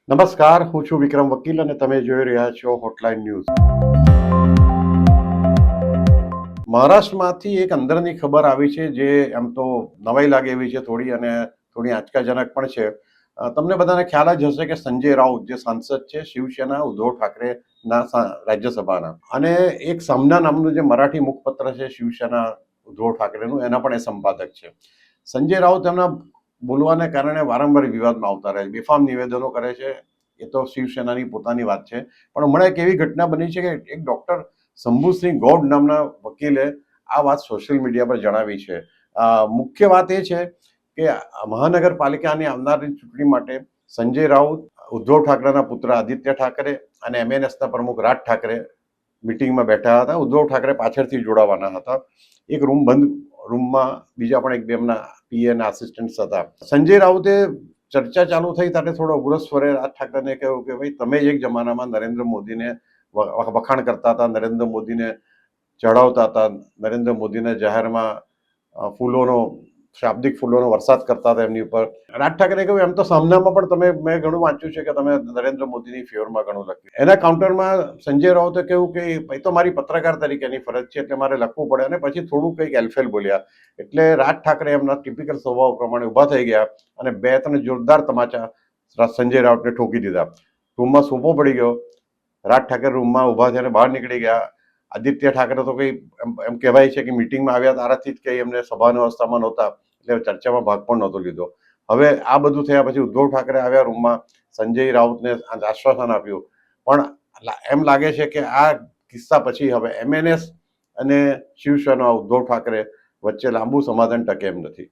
નમસ્કાર, હું છું વિક્રમ વકીલ અને તમે જોઈ રહ્યા છો હોટલાઇન ન્યૂઝ. મહારાષ્ટ્રમાંથી એક અંદરની ખબર આવી છે જે એમ તો નવાઈ લાગે એવી છે થોડી અને થોડી આંચકાજનક પણ છે. તમને બધાને ખ્યાલ જ હશે કે સંજય રાઉત જે સાંસદ છે શિવસેના ઉદ્ધવ ઠાકરેના રાજ્યસભાના અને એક સામના નામનું જે મરાઠી મુખપત્ર છે શિવસેના ઉદ્ધવ ઠાકરેનું એના પણ એ સંપાદક છે. સંજય રાઉત એમના બોલવાને કારણે વારંવાર વિવાદમાં આવતા રહે છે, બેફામ નિવેદનો કરે છે. એ તો શિવસેનાની પોતાની વાત છે. પણ હમણાં એક એવી ઘટના બની છે કે એક ડોક્ટર શંભુસિંહ ગૌડ નામના વકીલે આ વાત સોશિયલ મીડિયા પર જણાવી છે. મુખ્ય વાત એ છે કે મહાનગરપાલિકાની આવનારી ચૂંટણી માટે સંજય રાઉત, ઉદ્ધવ ઠાકરેના પુત્ર આદિત્ય ઠાકરે અને એમએનએસના પ્રમુખ રાજ ઠાકરે મિટિંગમાં બેઠા હતા. ઉદ્ધવ ઠાકરે પાછળથી જોડાવાના હતા. એક રૂમમાં બીજા પણ એક બે એમના પીએ અને આસિસ્ટન્ટ હતા. સંજય રાઉતે ચર્ચા ચાલુ થઈ ત્યારે થોડો ઉગ્ર સ્વરે રાજ ઠાકરેને કહ્યું કે ભાઈ તમે એક જમાનામાં નરેન્દ્ર મોદીને વખાણ કરતા હતા, નરેન્દ્ર મોદીને ચડાવતા હતા, નરેન્દ્ર મોદીને જાહેરમાં ફૂલોનો શાબ્દિક ફૂલોનો વરસાદ કરતા હતા એમની ઉપર. રાજ ઠાકરે કહ્યું એમ તો સામનામાં પણ મેં ઘણું વાંચ્યું છે કે તમે નરેન્દ્ર મોદીની ફેવરમાં ઘણું લખ્યું. એના કાઉન્ટરમાં સંજય રાઉતે કહ્યું કે એ તો મારી પત્રકાર તરીકેની ફરજ છે એટલે મારે લખવું પડે અને પછી થોડું કંઈક એલફેલ બોલ્યા. એટલે રાજ ઠાકરે એમના ટિપિકલ સ્વભાવ પ્રમાણે ઊભા થઈ ગયા અને બે ત્રણ જોરદાર તમાચા સંજય રાઉતને ઠોકી દીધા. રૂમમાં સોપો પડી ગયો. રાજ ઠાકરે રૂમમાં ઊભા થઈને બહાર નીકળી ગયા. આદિત્ય ઠાકરે તો કઈ એમ કહેવાય છે કે મિટિંગમાં આવ્યા તારાથી જ કઈ એમને સભાની અવસ્થામાં નહોતા એટલે ચર્ચામાં ભાગ પણ નહોતો લીધો. હવે આ બધું થયા પછી ઉદ્ધવ ઠાકરે આવ્યા રૂમમાં, સંજય રાઉતને આશ્વાસન આપ્યું. પણ એમ લાગે છે કે આ કિસ્સા પછી હવે એમએનએસ અને શિવસેના ઉદ્ધવ ઠાકરે વચ્ચે લાંબુ સમાધાન ટકે એમ નથી.